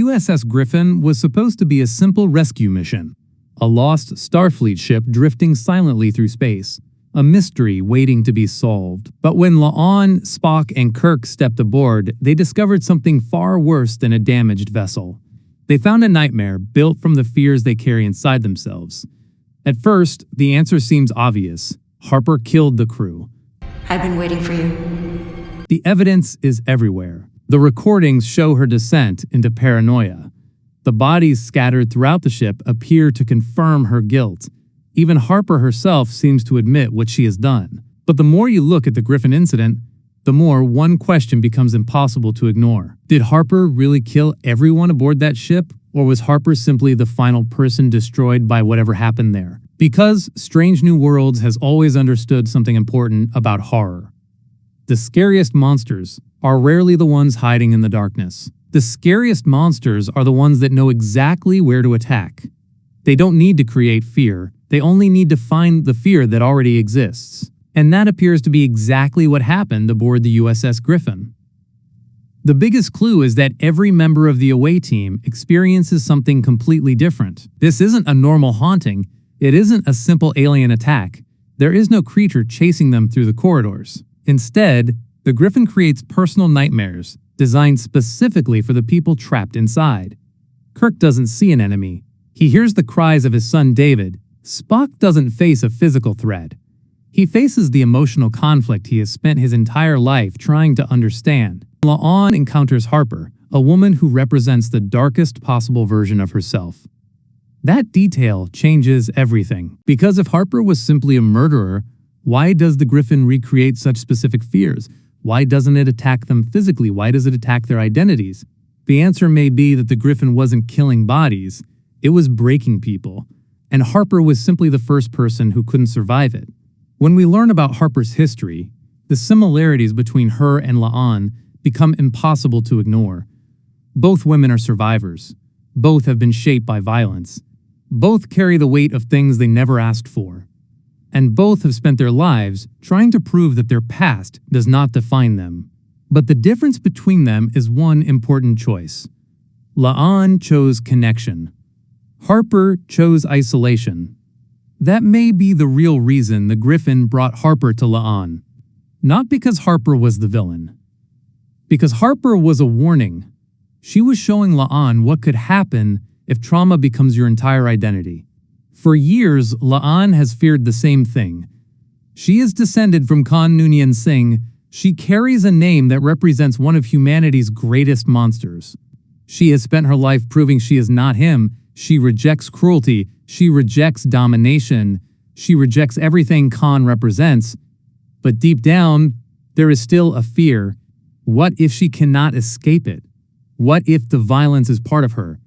USS Griffin was supposed to be a simple rescue mission, a lost Starfleet ship drifting silently through space, a mystery waiting to be solved. But when La'an, Spock, and Kirk stepped aboard, they discovered something far worse than a damaged vessel. They found a nightmare built from the fears they carry inside themselves. At first, the answer seems obvious. Harper killed the crew. I've been waiting for you. The evidence is everywhere. The recordings show her descent into paranoia. The bodies scattered throughout the ship appear to confirm her guilt. Even Harper herself seems to admit what she has done. But the more you look at the Griffin incident, the more one question becomes impossible to ignore. Did Harper really kill everyone aboard that ship, or was Harper simply the final person destroyed by whatever happened there? Because Strange New Worlds has always understood something important about horror. The scariest monsters are rarely the ones hiding in the darkness. The scariest monsters are the ones that know exactly where to attack. They don't need to create fear. They only need to find the fear that already exists. And that appears to be exactly what happened aboard the USS Griffin. The biggest clue is that every member of the away team experiences something completely different. This isn't a normal haunting. It isn't a simple alien attack. There is no creature chasing them through the corridors. Instead, the Griffin creates personal nightmares designed specifically for the people trapped inside. Kirk doesn't see an enemy. He hears the cries of his son David. Spock doesn't face a physical threat. He faces the emotional conflict he has spent his entire life trying to understand. La'an encounters Harper, a woman who represents the darkest possible version of herself. That detail changes everything. Because if Harper was simply a murderer, why does the Griffin recreate such specific fears? Why doesn't it attack them physically? Why does it attack their identities? The answer may be that the Griffin wasn't killing bodies, it was breaking people. And Harper was simply the first person who couldn't survive it. When we learn about Harper's history, the similarities between her and La'an become impossible to ignore. Both women are survivors. Both have been shaped by violence. Both carry the weight of things they never asked for. And both have spent their lives trying to prove that their past does not define them. But the difference between them is one important choice. La'an chose connection. Harper chose isolation. That may be the real reason the Griffin brought Harper to La'an. Not because Harper was the villain. Because Harper was a warning. She was showing La'an what could happen if trauma becomes your entire identity. For years, La'an has feared the same thing. She is descended from Khan Noonien Singh. She carries a name that represents one of humanity's greatest monsters. She has spent her life proving she is not him. She rejects cruelty. She rejects domination. She rejects everything Khan represents. But deep down, there is still a fear. What if she cannot escape it? What if the violence is part of her?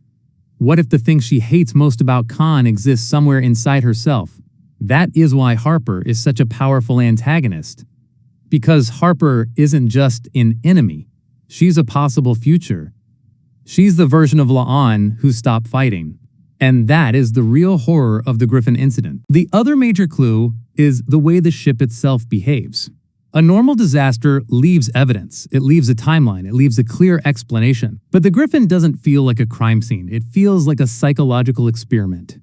What if the thing she hates most about Khan exists somewhere inside herself? That is why Harper is such a powerful antagonist. Because Harper isn't just an enemy. She's a possible future. She's the version of La'an who stopped fighting. And that is the real horror of the Griffin incident. The other major clue is the way the ship itself behaves. A normal disaster leaves evidence, it leaves a timeline, it leaves a clear explanation. But the Griffin doesn't feel like a crime scene, it feels like a psychological experiment.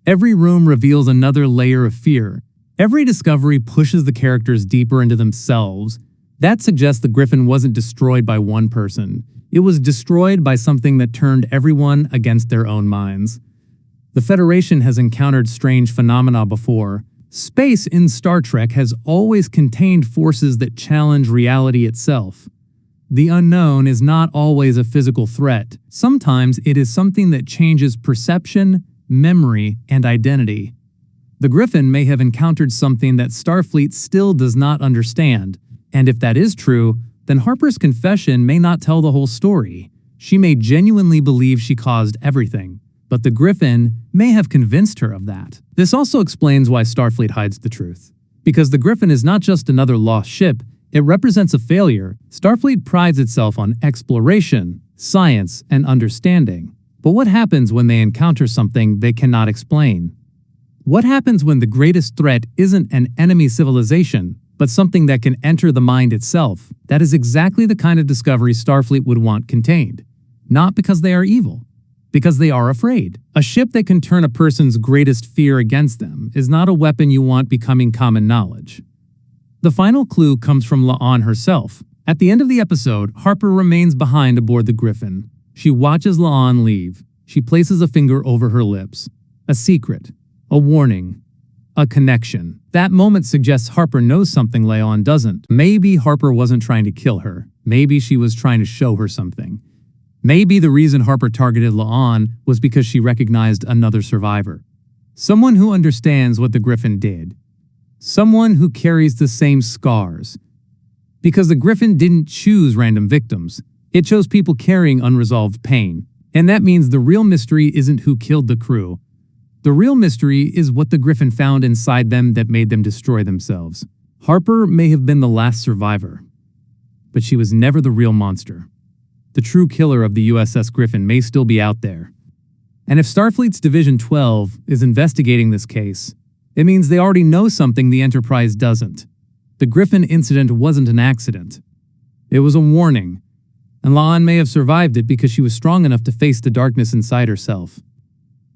Every room reveals another layer of fear. Every discovery pushes the characters deeper into themselves. That suggests the Griffin wasn't destroyed by one person. It was destroyed by something that turned everyone against their own minds. The Federation has encountered strange phenomena before. Space in Star Trek has always contained forces that challenge reality itself. The unknown is not always a physical threat. Sometimes it is something that changes perception, memory, and identity. The Griffin may have encountered something that Starfleet still does not understand. And if that is true, then Harper's confession may not tell the whole story. She may genuinely believe she caused everything. But the Griffin may have convinced her of that. This also explains why Starfleet hides the truth. Because the Griffin is not just another lost ship, it represents a failure. Starfleet prides itself on exploration, science, and understanding. But what happens when they encounter something they cannot explain? What happens when the greatest threat isn't an enemy civilization, but something that can enter the mind itself? That is exactly the kind of discovery Starfleet would want contained. not because they are evil, because they are afraid. A ship that can turn a person's greatest fear against them is not a weapon you want becoming common knowledge. The final clue comes from La'an herself. At the end of the episode, Harper remains behind aboard the Griffin. She watches La'an leave. She places a finger over her lips. A secret, a warning, a connection. That moment suggests Harper knows something La'an doesn't. Maybe Harper wasn't trying to kill her. Maybe she was trying to show her something. Maybe the reason Harper targeted La'an was because she recognized another survivor. Someone who understands what the Griffin did. Someone who carries the same scars. Because the Griffin didn't choose random victims. It chose people carrying unresolved pain. And that means the real mystery isn't who killed the crew. The real mystery is what the Griffin found inside them that made them destroy themselves. Harper may have been the last survivor, but she was never the real monster. The true killer of the USS Griffin may still be out there. And if Starfleet's Division 12 is investigating this case, it means they already know something the Enterprise doesn't. The Griffin incident wasn't an accident. It was a warning, and La'an may have survived it because she was strong enough to face the darkness inside herself.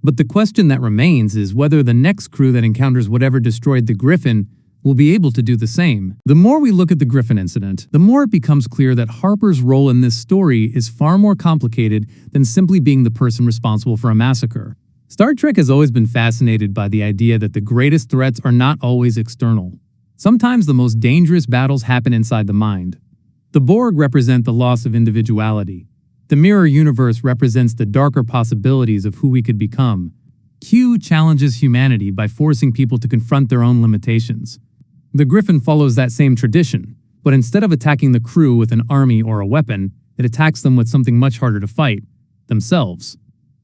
But the question that remains is whether the next crew that encounters whatever destroyed the Griffin will be able to do the same. The more we look at the Griffin incident, the more it becomes clear that Harper's role in this story is far more complicated than simply being the person responsible for a massacre. Star Trek has always been fascinated by the idea that the greatest threats are not always external. Sometimes the most dangerous battles happen inside the mind. The Borg represent the loss of individuality. The mirror universe represents the darker possibilities of who we could become. Q challenges humanity by forcing people to confront their own limitations. The Griffin follows that same tradition, but instead of attacking the crew with an army or a weapon, it attacks them with something much harder to fight, themselves.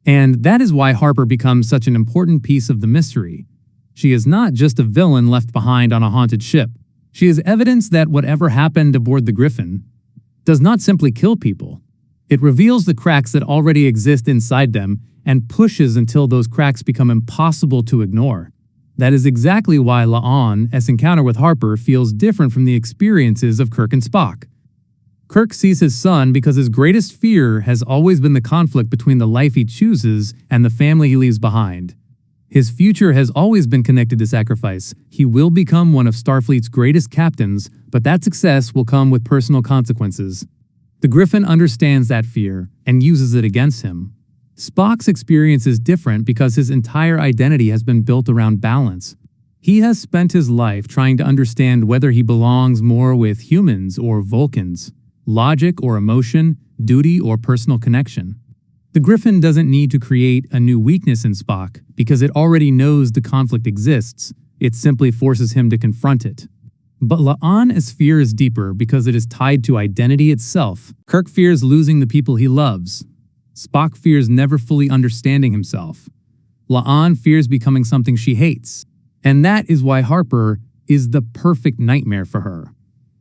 And that is why Harper becomes such an important piece of the mystery. She is not just a villain left behind on a haunted ship. She is evidence that whatever happened aboard the Griffin does not simply kill people. It reveals the cracks that already exist inside them and pushes until those cracks become impossible to ignore. That is exactly why La'an's encounter with Harper feels different from the experiences of Kirk and Spock. Kirk sees his son because his greatest fear has always been the conflict between the life he chooses and the family he leaves behind. His future has always been connected to sacrifice. He will become one of Starfleet's greatest captains, but that success will come with personal consequences. The Griffin understands that fear and uses it against him. Spock's experience is different because his entire identity has been built around balance. He has spent his life trying to understand whether he belongs more with humans or Vulcans, logic or emotion, duty or personal connection. The Griffin doesn't need to create a new weakness in Spock because it already knows the conflict exists. It simply forces him to confront it. But La'an's fear is deeper because it is tied to identity itself. Kirk fears losing the people he loves. Spock fears never fully understanding himself. La'an fears becoming something she hates. And that is why Harper is the perfect nightmare for her.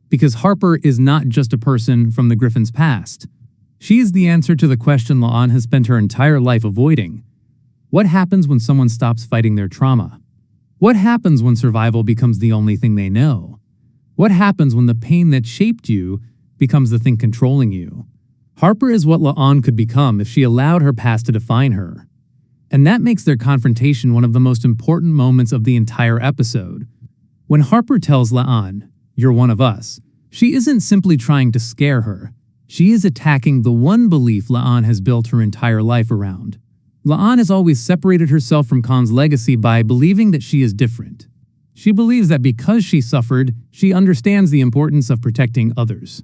Because Harper is not just a person from the Griffin's past. She is the answer to the question La'an has spent her entire life avoiding. What happens when someone stops fighting their trauma? What happens when survival becomes the only thing they know? What happens when the pain that shaped you becomes the thing controlling you? Harper is what La'an could become if she allowed her past to define her. And that makes their confrontation one of the most important moments of the entire episode. When Harper tells La'an, "You're one of us," she isn't simply trying to scare her. She is attacking the one belief La'an has built her entire life around. La'an has always separated herself from Khan's legacy by believing that she is different. She believes that because she suffered, she understands the importance of protecting others.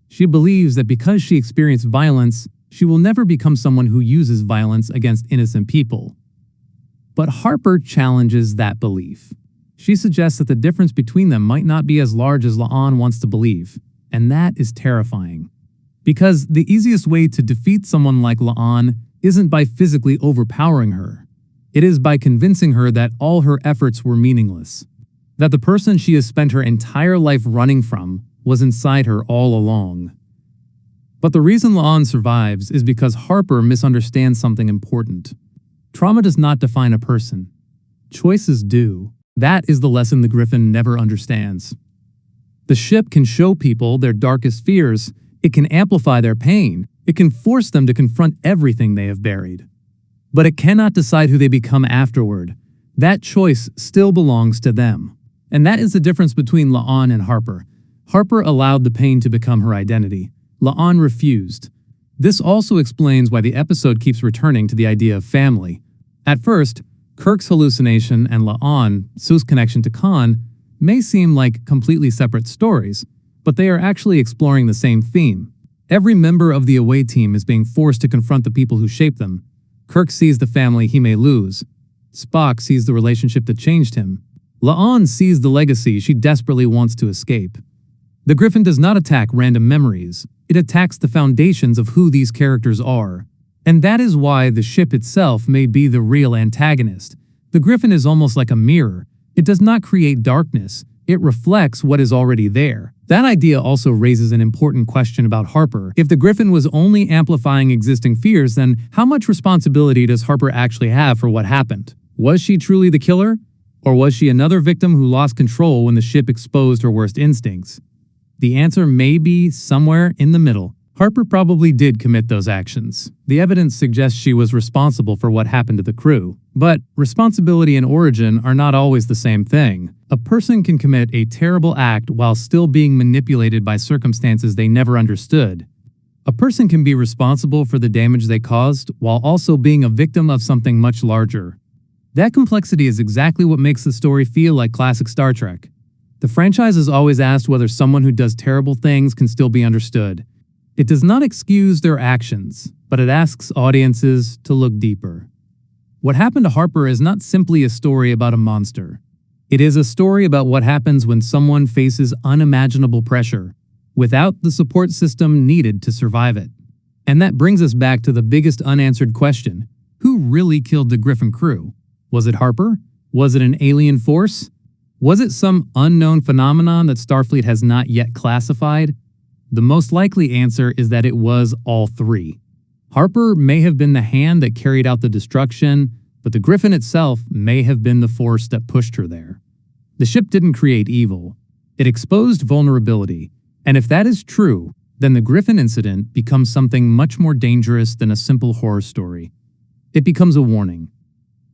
She believes that because she experienced violence, she will never become someone who uses violence against innocent people. But Harper challenges that belief. She suggests that the difference between them might not be as large as La'an wants to believe, and that is terrifying. Because the easiest way to defeat someone like La'an isn't by physically overpowering her. It is by convincing her that all her efforts were meaningless. That the person she has spent her entire life running from was inside her all along. But the reason La'an survives is because Harper misunderstands something important. Trauma does not define a person. Choices do. That is the lesson the Griffin never understands. The ship can show people their darkest fears. It can amplify their pain. It can force them to confront everything they have buried. But it cannot decide who they become afterward. That choice still belongs to them. And that is the difference between La'an and Harper. Harper allowed the pain to become her identity. La'an refused. This also explains why the episode keeps returning to the idea of family. At first, Kirk's hallucination and Su's connection to Khan may seem like completely separate stories, but they are actually exploring the same theme. Every member of the away team is being forced to confront the people who shaped them. Kirk sees the family he may lose. Spock sees the relationship that changed him. La'an sees the legacy she desperately wants to escape. The Griffin does not attack random memories. It attacks the foundations of who these characters are. And that is why the ship itself may be the real antagonist. The Griffin is almost like a mirror. It does not create darkness. It reflects what is already there. That idea also raises an important question about Harper. If the Griffin was only amplifying existing fears, then how much responsibility does Harper actually have for what happened? Was she truly the killer? Or was she another victim who lost control when the ship exposed her worst instincts? The answer may be somewhere in the middle. Harper probably did commit those actions. The evidence suggests she was responsible for what happened to the crew. But responsibility and origin are not always the same thing. A person can commit a terrible act while still being manipulated by circumstances they never understood. A person can be responsible for the damage they caused while also being a victim of something much larger. That complexity is exactly what makes the story feel like classic Star Trek. The franchise has always asked whether someone who does terrible things can still be understood. It does not excuse their actions, but it asks audiences to look deeper. What happened to Harper is not simply a story about a monster. It is a story about what happens when someone faces unimaginable pressure, without the support system needed to survive it. And that brings us back to the biggest unanswered question: who really killed the Griffin crew? Was it Harper? Was it an alien force? Was it some unknown phenomenon that Starfleet has not yet classified? The most likely answer is that it was all three. Harper may have been the hand that carried out the destruction, but the Griffin itself may have been the force that pushed her there. The ship didn't create evil. It exposed vulnerability. And if that is true, then the Griffin incident becomes something much more dangerous than a simple horror story. It becomes a warning.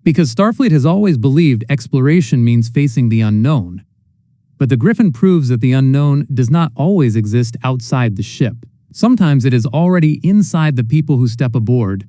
Because Starfleet has always believed exploration means facing the unknown. But the Griffin proves that the unknown does not always exist outside the ship. Sometimes it is already inside the people who step aboard,